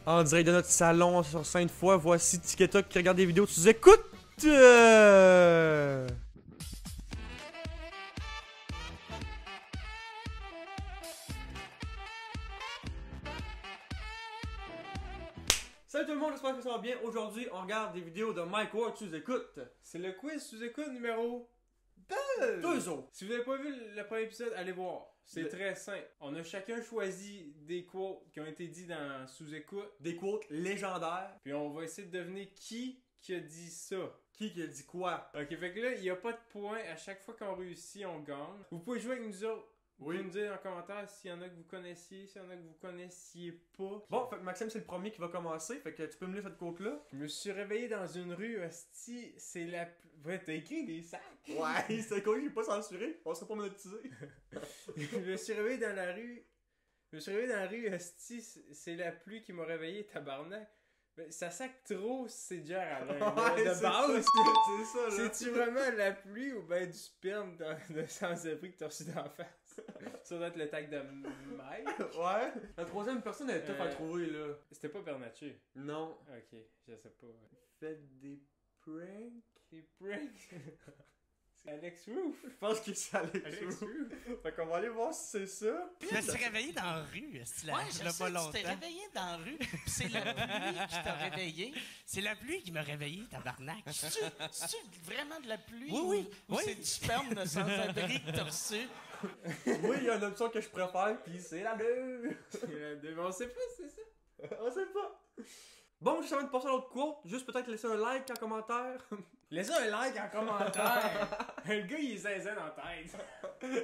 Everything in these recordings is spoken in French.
En direct de notre salon sur Sainte-Foy, voici Tiketa qui regarde des vidéos sous écoute. Salut tout le monde, j'espère que ça va bien. Aujourd'hui, on regarde des vidéos de Mike Ward sous écoute. C'est le quiz sous-écoute numéro 2 autres. Si vous n'avez pas vu le premier épisode, allez voir. C'est très simple. On a chacun choisi des quotes qui ont été dit dans sous-écoute. Des quotes légendaires. Puis on va essayer de deviner qui a dit ça. Qui a dit quoi? Ok, fait que là, il n'y a pas de points. À chaque fois qu'on réussit, on gagne. Vous pouvez jouer avec nous autres. Vous pouvez me dire en commentaire s'il y en a que vous connaissiez, s'il y en a que vous connaissiez pas. Bon, fait que Maxime, c'est le premier qui va commencer. Fait que tu peux me lire cette quote-là. Je me suis réveillé dans une rue, hostie, c'est la... Ouais, t'as écrit des sacs? Ouais, c'est quoi, j'ai pas censuré. On sera pas monétisé. Je me suis réveillé dans la rue. Je me suis réveillé dans la rue, hostie, c'est la pluie qui m'a réveillé, tabarnak. Mais ça sac trop, c'est dur à l'un. Ouais, de base, c'est ça, là. c'est-tu vraiment la pluie ou ben du sperme de sans-abri que t'as reçu d'en face? Ça doit être le tag de Mike. Ouais. La troisième personne, elle est tough à trouver, là. C'était pas Bernatchez. Non. Ok, je sais pas. Faites des pranks? Des pranks? C'est Alex Roof. Je pense que c'est Alex Roof. Fait qu'on va aller voir si c'est ça. Je me suis réveillé dans la rue, Ouais, je sais, tu t'es réveillé dans la rue, pis c'est la pluie qui t'a réveillé. C'est la pluie qui m'a réveillé, tabarnak. C'est-tu vraiment de la pluie? Oui. Ou c'est du sperme de sans-abri que t'as reçu? Oui, il y a une option que je préfère, pis c'est la deux. Mais on sait pas, c'est ça. On sait pas. Bon, juste avant de passer à l'autre quote, juste peut-être laisser un like en commentaire. Laissez un like en commentaire. Le gars, il est zinzin dans la tête.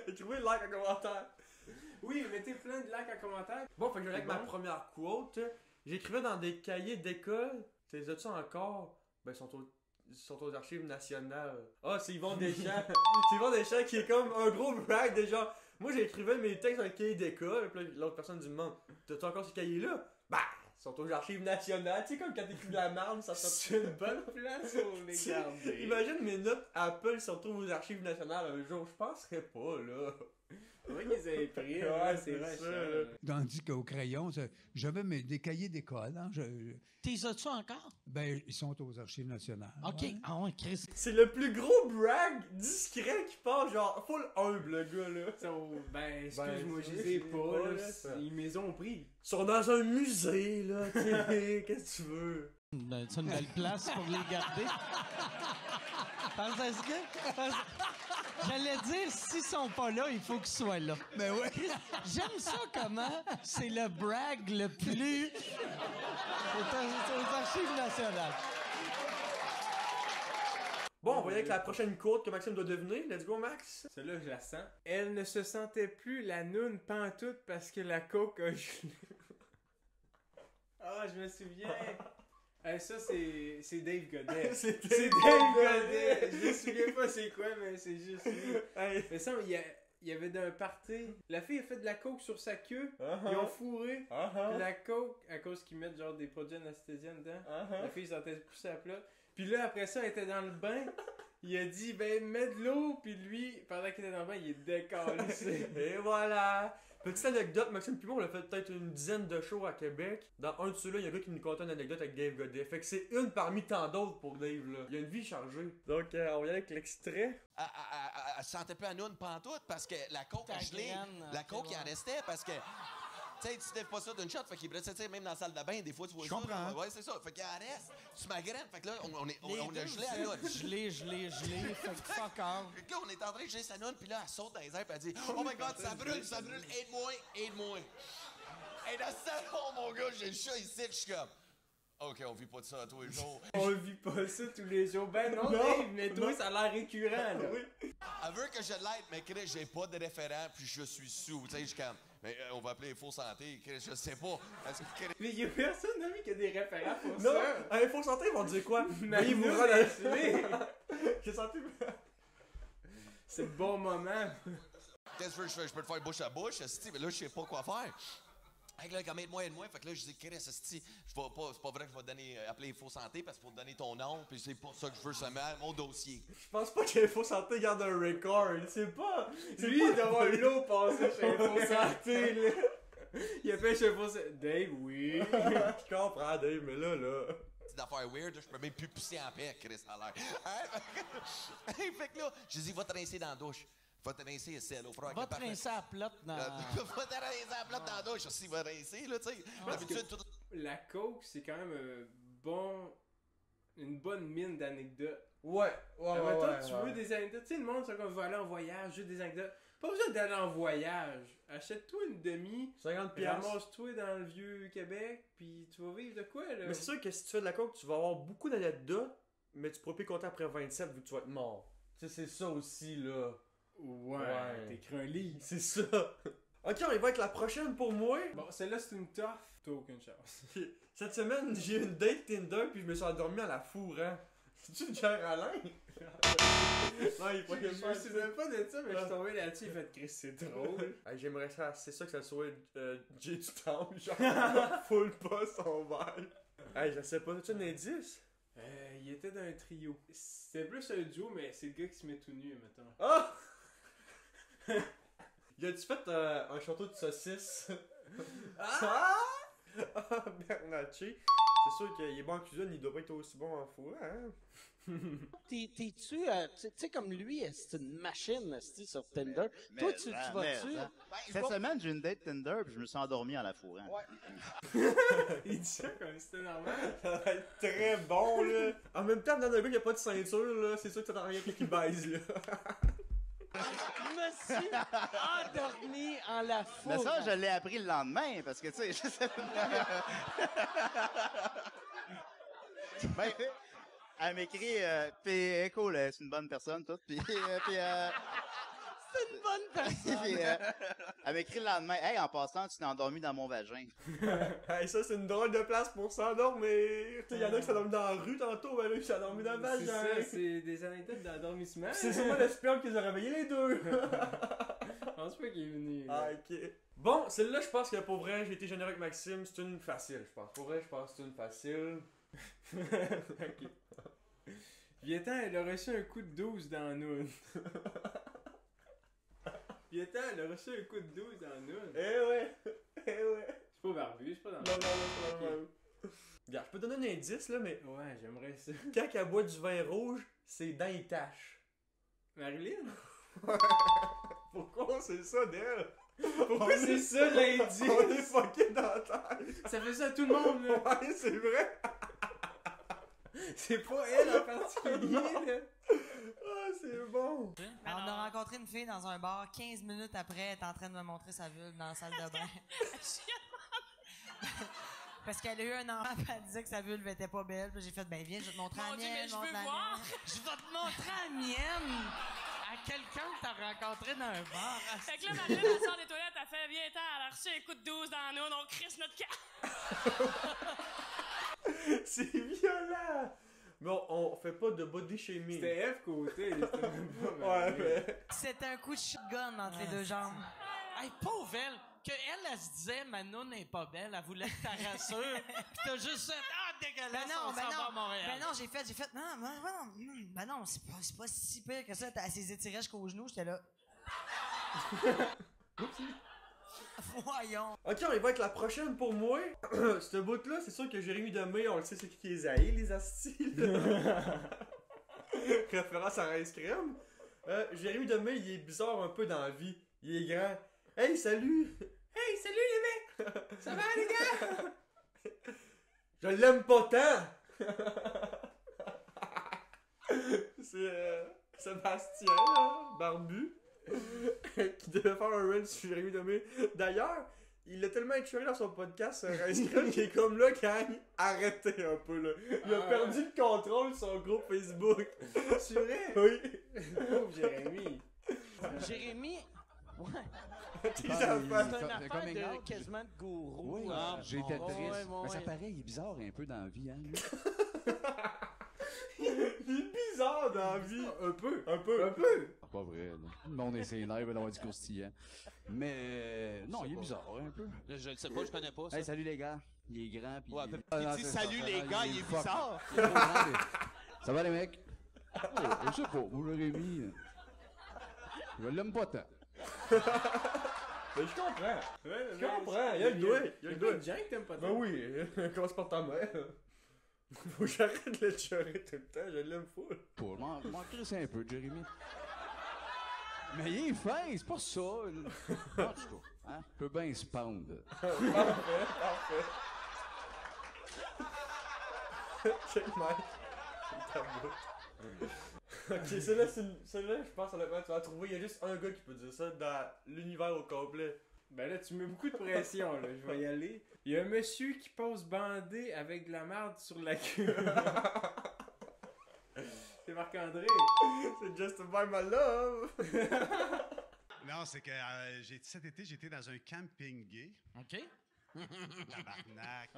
Écrivez like en commentaire. Oui, mettez plein de likes en commentaire. Bon, fait que je vais avec ma première quote. J'écrivais dans des cahiers d'école. Tu les as-tu encore? Ben, ils sont aux archives nationales. Ah, c'est Yvon Deschamps. C'est Yvon Deschamps qui est comme un gros brag déjà. Moi, j'écrivais mes textes dans le cahier d'école. Puis là, l'autre personne me demande, t'as-tu encore ces cahiers-là? Bah! Ils sont aux archives nationales, tu sais, comme quand t'écris de la merde, ça sort. C'est une bonne place pour les garder. Imagine mes notes Apple se retrouvent aux archives nationales un jour, je penserais pas, là. Oui, qu'ils avaient pris, ouais, c'est vrai. ça, là. Tandis qu'au crayon, j'avais des cahiers d'école. Hein, T'es as-tu encore? ben, ils sont aux archives nationales. OK. Ouais. Ah ouais, Chris. C'est le plus gros brag discret qui passe, genre full humble, le gars, là. Ben, excuse-moi, Ben, je les ai c'est pas, pas, là. ça. Ils me ont pris. Ils sont dans un musée, là, tu sais, qu'est-ce que tu veux? C'est une belle place pour les garder. Pense à ce gars. J'allais dire, s'ils sont pas là, il faut qu'ils soient là. Mais ouais. J'aime ça comment c'est le brag le plus... C'est aux archives nationales. Bon, on va y aller avec la prochaine quote que Maxime doit deviner. Let's go, Max. Celle-là, je la sens. Elle ne se sentait plus la noune pantoute parce que la coke a gelé. Ah, je me souviens. Ça, c'est Dave Godet. C'est C'est Dave Godet. Je me souviens pas c'est quoi, mais c'est juste lui. Hey. Mais ça, il y avait d'un party. La fille a fait de la coke sur sa queue. Uh-huh. Ils ont fourré. Uh-huh. Puis la coke, à cause qu'ils mettent genre des produits anesthésiens dedans, Uh-huh. la fille sentait plus sa plat. Puis là, après ça, elle était dans le bain. Il a dit, ben, mets de l'eau. Puis lui, pendant qu'il était dans le bain, il est décalissé. Et voilà! Petite anecdote, Maxime Pimon, on a fait peut-être une dizaine de shows à Québec. Dans un de ceux-là, il y a un gars qui nous contait une anecdote avec Dave Godet. Fait que c'est une parmi tant d'autres pour Dave, là. Il a une vie chargée. Donc, on va y aller avec l'extrait. Elle se sentait plus à nous une pantoute parce que la coke a gelé. graine, La coke, ouais. il en restait parce que. Tu sais, tu te lèves pas ça d'une shot, fait qu'il reste, tu sais, même dans la salle de bain, des fois, tu vois Je ça. comprends. Ouais, c'est ça. Fait qu'il en reste. Tu m'agrènes. Fait que là, on a gelé à noune. Gelé, fait que fuck off. Fait que là, on est en train de geler sa noune, puis là, elle saute dans les airs, puis elle dit Oh my god, ça brûle, aide-moi. Et dans ce salon, mon gars, j'ai le chat ici, je suis comme OK, on vit pas de ça tous les jours. On vit pas ça tous les jours. Ben non, Non, Dave, mais toi, non. ça a l'air récurrent, là. Oui. Elle veut que je l'aide, mais Chris, j'ai pas de référent, puis je suis sous. Tu sais, je suis comme mais on va appeler Info Santé, Chris, je sais pas. Parce que Chris, Mais y'a personne, ami, qui a des référents pour Non! ça. À Info Santé, ils vont dire quoi? Mais vous nous, rendre à c'est J'ai senti. c'est le bon moment. qu'est-ce que je fais? Je peux te faire bouche à bouche, esti, mais là, je sais pas quoi faire. Fait que là, comme aide-moi, fait que là, je dis, Chris, esti, c'est pas vrai que je vais donner, appeler Info Santé parce qu'il faut te donner ton nom, puis c'est pour ça que je veux seulement mon dossier. Je pense pas qu'Info Santé garde un record. C'est pas. Lui, il doit avoir l'eau passer chez Info Santé, là. Il a fait un chevaux. Dave, oui. Je comprends, Dave, mais là. C'est d'affaires weird, je peux même plus pousser en paix, Chris, à l'air. Fait que là, je dis, va te rincer dans la douche. Va te rincer, c'est l'eau. Va te rincer à plotte dans... Va te rincer à la plate dans la douche, aussi, va rincer, là, tu sais. D'habitude, tout... La coke, c'est quand même une bonne mine d'anecdotes. Ouais. Tu veux des anecdotes? Tu sais, le monde, c'est comme, va aller en voyage, juste des anecdotes. Pas besoin d'aller en voyage. Achète-toi une demi. 50$. Ramasse-toi dans le vieux Québec, puis tu vas vivre de quoi, là? Mais c'est sûr que si tu fais de la coke, tu vas avoir beaucoup d'anecdotes, mais tu pourras plus compter après 27 vu que tu vas être mort. Tu sais, c'est ça aussi, là. Ouais. T'écris un livre. C'est ça. Ok, on y va avec la prochaine pour moi. Bon, celle-là, c'est une tough. T'as aucune chance. Cette semaine, j'ai eu une date Tinder puis je me suis endormi à la fourre, hein. C'est-tu une Pierre Alain? Non, il est pas Je me souviens pas de ça, mais je suis tombé là-dessus et fait Chris, c'est drôle. Hey, j'aimerais ça, c'est ça que ça soit Jay du temps, genre full pas son vibe. Hey, je sais pas, as-tu un indice? Il était dans un trio. C'était plus un duo, mais c'est le gars qui se met tout nu, mettons. Ah! Y a-tu fait un château de saucisses? Ah! Bernacchi. C'est sûr qu'il est bon en cuisine, il doit pas être aussi bon en four, hein? T'es-tu, tu sais, comme lui, c'est une machine, esti, sur Tinder. Toi, tu vas-tu? Cette semaine, j'ai une date Tinder puis je me suis endormi en la fourrant. Il dit ça comme si c'était normal. Ça va être très bon, là. En même temps, dans un gars qui a pas de ceinture, là, c'est sûr que t'attends rien qui baise, là. Je me suis endormi en la fourre. Mais ça, je l'ai appris le lendemain parce que, tu sais, je sais ben, elle m'écrit, pis cool, c'est une bonne personne, tout, pis C'est une bonne personne. puis, elle m'écrit le lendemain, hey, en passant, tu t'es endormi dans mon vagin. Hey, ça, c'est une drôle de place pour s'endormir. Tu sais, y'en a qui s'endorment dans la rue tantôt, ben là, qui s'endorment dans le C'est vagin. ça, c'est des anecdotes d'endormissement. C'est sûrement l'espion qui les a réveillés les deux. Je pense pas qu'il est venu. Ah, ok. Bon, celle-là, je pense que pour vrai, j'ai été généreux avec Maxime, c'est une facile, je pense. Pour vrai, je pense que c'est une facile. Ok. Vietnam, elle a reçu un coup de 12 dans Noun. Vietnam, elle a reçu un coup de 12 dans Noun. Eh ouais. C'est pas barbu, c'est pas dans Non, c'est pas normal. Regarde, je peux te donner un indice, là, mais Ouais, j'aimerais ça. quand elle boit du vin rouge, ses dents y tachent. Marilyn? Pourquoi c'est ça d'elle? Pourquoi c'est ça l'indice? On est fucké dans la tête. Ça fait ça à tout le monde, là. Ouais, c'est vrai. C'est pas elle en particulier, là. Ah, c'est bon. On a rencontré une fille dans un bar, 15 minutes après, elle est en train de me montrer sa vulve dans la salle de bain. Parce qu'elle a eu un enfant, puis elle disait que sa vulve était pas belle, puis j'ai fait, ben viens, je vais te montrer la mienne. je veux voir. Je vais te montrer la mienne à quelqu'un que t'as rencontré dans un bar. Fait que là, Marilyn, elle sort des toilettes, elle fait, viens, elle a reçu un coup de 12 dans nous, on crisse notre cas. C'est violent. Mais on fait pas de body shaming. C'était F côté, c'était même pas Ouais, Marilyn. mais... C'était un coup de shotgun entre les deux jambes. Hey, pauvre elle, elle se disait, ma noune n'est pas belle, elle voulait que t'en rassures, pis t'as juste fait, dégueulasse, on s'en va à Montréal. Ben non, j'ai fait, non, c'est pas si pire que ça, elle s'est étirée jusqu'aux genoux, j'étais là. Voyons. Ok, on y va avec la prochaine pour moi. Ce bout-là, c'est sûr que Jérémy Demé, on le sait, c'est qui les haït, les astis. Référence à Rice Crème. Jérémy Demé, il est bizarre un peu dans la vie. Il est grand. Hey, salut! Hey, salut les mecs! Ça va les gars? Je l'aime pas tant! C'est Sébastien, là, barbu, qui devait faire un run sur Jérémy Demé. D'ailleurs, il a tellement échoué dans son podcast Rice Crème qu'il est comme là quand il arrêtait un peu là. Il a perdu le contrôle sur son groupe Facebook. C'est vrai? Oui. Pauvre Jérémy. Jérémy, ouais, Tes Ah, enfants. c'est une fait affaire coming de out. quasiment de gourou. Oui, hein. j'étais Bon, triste. ouais, Mais ça ouais. paraît, il est bizarre un peu dans la vie, hein, lui. Il est bizarre dans la vie. Un peu. Un peu. Pas vrai, là. Le monde est ses nerfs, il va avoir du croustillant. Mais non, il est bizarre un peu. Je le sais pas, je connais pas ça. Hey, salut les gars. Il est grand, pis... Ouais, Ah, il non, dit c'est salut ça. les Ah, gars, il est fuck. bizarre. Il est trop grand, mais- Ça va les mecs? Oh, je sais pas, moi Jérémy, je l'aime pas tant. Mais je comprends. Ouais, Je comprends. Il y a le doigt. Il y a le pas doigt. de gens que t'aimes pas Ben trop. oui, commence par ta mère. Faut que j'arrête de le cheurer tout le temps, je l'aime full. Pour m'en crisser un peu, Jérémy. Mais il est fin, c'est pas ça. En tout cas, hein? Il peut bien se pendre. Parfait. Check Mike. Ta bouche. Ok, celle-là, je pense honnêtement, tu vas trouver, il y a juste un gars qui peut dire ça dans l'univers au complet. Ben là, tu mets beaucoup de pression, là. Je vais y aller. Il y a un monsieur qui pose bandé avec de la merde sur la queue. C'est Marc-André. C'est Justify My Love. Non, c'est que cet été, j'étais dans un camping gay. OK. Tabarnak.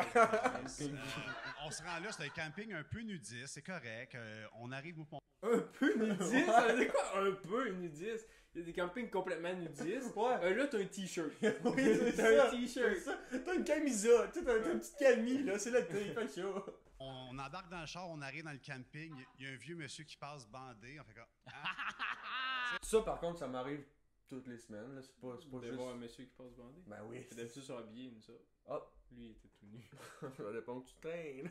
On se rend là, c'est un camping un peu nudiste, c'est correct. On arrive au Un peu nudiste? Ça veut dire quoi, un peu nudiste? Il y a des campings complètement nudistes. Ouais. Là, t'as un t-shirt. Oui, c'est T'as ça. un t-shirt. C'est ça. T'as une camisa, t'as une petite camie, là, c'est là que t'es fait chaud. On embarque dans le char, on arrive dans le camping, il y a un vieux monsieur qui passe bandé, on fait comme... Ça, par contre, ça m'arrive toutes les semaines, là, c'est pas De juste... voir un monsieur qui passe bandé. Ben oui. D'habitude, ils sont habillés, nous ça. Ah. Lui, il était tout nu. Ça dépend où tu traînes.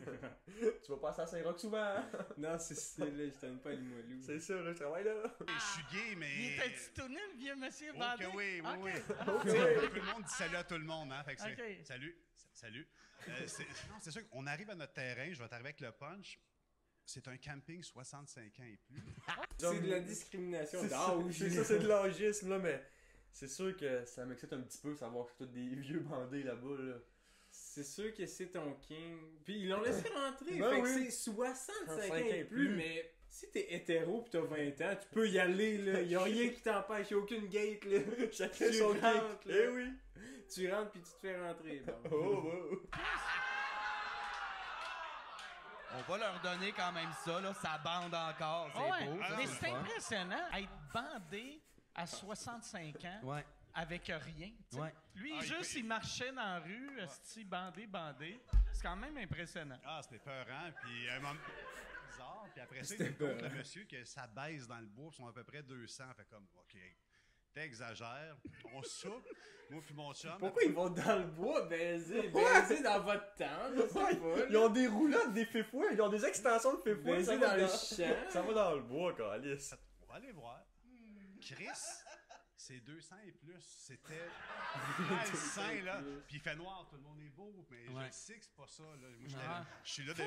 Tu vas passer à Saint-Roch souvent. Non, c'est là, je t'aime pas à Limoilou. C'est ça, là, je travaille là. Je suis gay, mais... Il était-tu tourné, le vieux monsieur Oh bandé? que oui, oui, Ok. oui. Ok. Tu sais, tout le monde dit salut à tout le monde, hein, fait que c'est... Ok. Salut. Non, c'est sûr qu'on arrive à notre terrain, je vais t'arriver avec le punch. C'est un camping 65 ans et plus. C'est de la discrimination C'est d'âge. ça, c'est de l'âgisme, là, mais c'est sûr que ça m'excite un petit peu savoir que c'est tous des vieux bandés là-bas, là. C'est sûr que c'est ton king. Puis ils l'ont laissé rentrer. Ben fait oui. que c'est 65 ans 65 et plus, mais si t'es hétéro pis t'as 20 ans, tu peux y aller, là. Y'a rien qui t'empêche, y'a aucune gate, là. Chacun Tu son rentres, kick. là. Eh oui. Tu rentres pis tu te fais rentrer. Bon. Oh. On va leur donner quand même ça, là. Ça bande encore, c'est Ouais, beau. ça, mais le c'est fun. impressionnant, être bandé à 65 ans Ouais. avec rien. tu sais. Ouais. Lui, Ah, il marchait dans la rue, esti, bandé. C'est quand même impressionnant. Ah, c'était peurant, puis un moment... bizarre, puis après ça, il C'était nous compte, peurant. le monsieur, que ça baisse dans le bois, ils sont à peu près 200, fait comme, OK, t'exagères, on soupe, moi puis mon chum... Pourquoi ils vont dans le bois baiser? Baiser dans votre tente, je sais pas. Ils là. ont des roulottes, des féfouets, ils ont des extensions de féfouets. Baiser dans le champ. Ça va dans le bois, Calice. On va aller voir. Chris, c'est 200 et plus. C'était malsain, là. Puis il fait noir, tout le monde est beau, mais Ouais. je sais que c'est pas ça, là. Moi, Ouais. je suis là de...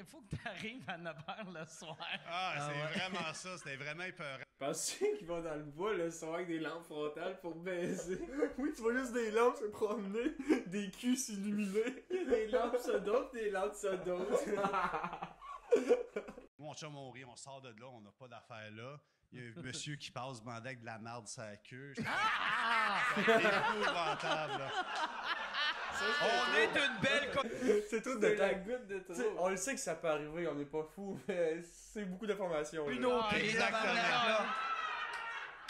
Faut que t'arrives à 9h le soir. Ah, c'est vraiment ça, c'était vraiment épeurant. Penses-tu qu'ils vont dans le bois le soir avec des lampes frontales pour baiser? Oui, tu vois juste des lampes se promener, des culs s'illuminer. Il y a des lampes sodotes, des lampes sodotes. Mon chum, on rit, on sort de là, on n'a pas d'affaires là. Il y a un monsieur qui passe bandé avec de la merde sur la queue. C'est épouvantable, là. On est une belle... C'est tout de C'est la temps. goutte de Tu sais, trop. on le sait que ça peut arriver, on n'est pas fou, mais c'est beaucoup d'informations. Une là. autre Ah, exactement. là.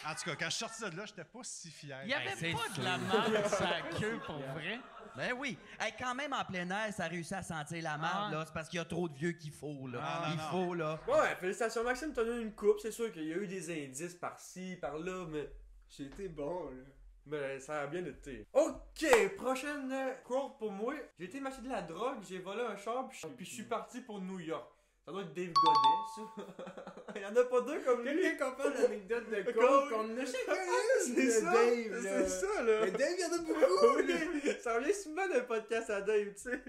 En tout cas, quand je suis sorti de là, j'étais pas si fier. Il y avait c'est pas de fou. la marde sur la queue, pour vrai. Ben oui. Hey, quand même, en plein air, ça réussit à sentir la marde, Ah. là. C'est parce qu'il y a trop de vieux qu'il faut, là. Ah, Il non. faut, là. Ouais, félicitations Maxime, t'as donné une coupe, c'est sûr qu'il y a eu des indices par-ci, par-là, mais... J'ai été bon, là. Mais ça a bien été. Ok, prochaine quote pour moi. J'ai été m'acheter de la drogue, j'ai volé un char, puis je suis parti pour New York. Ça doit être Dave Godet, ça. Il y en a pas deux comme lui. Quelqu'un qu'on parle d'anecdotes de Coke. coke, on a chacun une C'est de ça, Dave, là. c'est ça, là. Mais Dave, il y en a beaucoup, Oui, ça revient souvent d'un podcast à Dave, tu sais.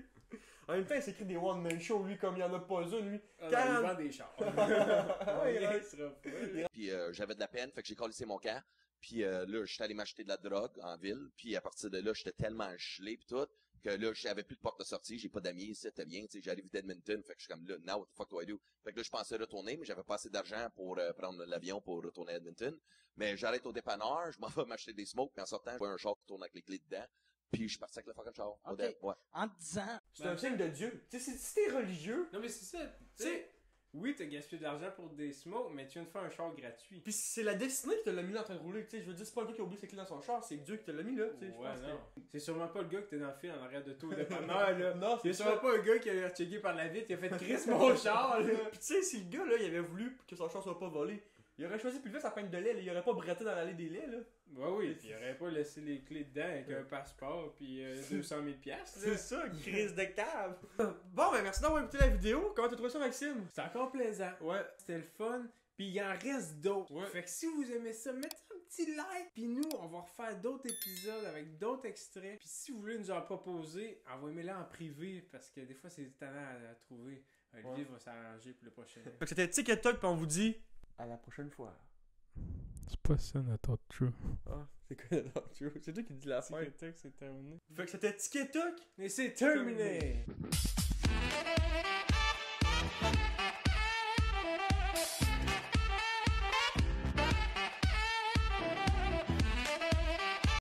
En même temps, il s'écrit des one-man shows, lui, comme il y en a pas une, lui. Ah, non, 40. il vend des chars. Ouais, Il ouais. sera pas. Puis j'avais de la peine, fait que j'ai collé mon camp. Puis là, j'étais allé m'acheter de la drogue en ville. Puis à partir de là, j'étais tellement gelé pis tout, que là, j'avais plus de porte de sortie. J'ai pas d'amis ici, c'était bien. Tu sais, j'arrive d'Edmonton, fait que je suis comme là, now what the fuck do I do? Fait que là, je pensais retourner, mais j'avais pas assez d'argent pour prendre l'avion pour retourner à Edmonton. Mais j'arrête au dépanneur, je m'en vais m'acheter des smokes, puis en sortant, je vois un char qui tourne avec les clés dedans. Puis je suis parti avec le fucking char. Ok. Ouais. En te disant, C'est un signe de Dieu. Tu sais, si t'es religieux, Non, mais c'est ça. Tu sais, oui, t'as gaspillé de l'argent pour des smokes, mais tu viens de faire un char gratuit. pis c'est la destinée qui te l'a mis là en train de rouler, tu sais, je veux dire, c'est pas le gars qui a oublié ses clés dans son char, c'est Dieu qui te l'a mis là, tu sais, je Ouais, pense que- non. C'est sûrement pas le gars qui était dans le fil en arrière de tout au dépanneur, là. Non, C'est c'est sûrement ça. pas un gars qui a checké par la vitre, qui a fait Chris mon char, là. Pis tu sais, si le gars là, il avait voulu que son char soit pas volé, Il aurait choisi plus vite sa pinte de lait, là. Il aurait pas bretté dans l'allée des laits, là. Bah oui, pis il aurait pas laissé les clés dedans avec un passeport pis 200 000 piastres. C'est ça, crise de cave. Bon, ben merci d'avoir écouté la vidéo. Comment t'as trouvé ça, Maxime? C'est encore plaisant. Ouais. C'était le fun. Puis il en reste d'autres. Ouais. Fait que si vous aimez ça, mettez un petit like. Puis nous, on va refaire d'autres épisodes avec d'autres extraits. Puis si vous voulez nous en proposer, envoyez-les en privé. Parce que des fois, c'est étonnant à trouver. Olivier va s'arranger pour le prochain. Fait que c'était Tic et Toc, pis on vous dit à la prochaine fois. C'est pas ça notre outro. Ah, c'est quoi notre outro? C'est toi qui dis la fin. C'est terminé. Fait que c'était Tic et Toc. Et c'est terminé.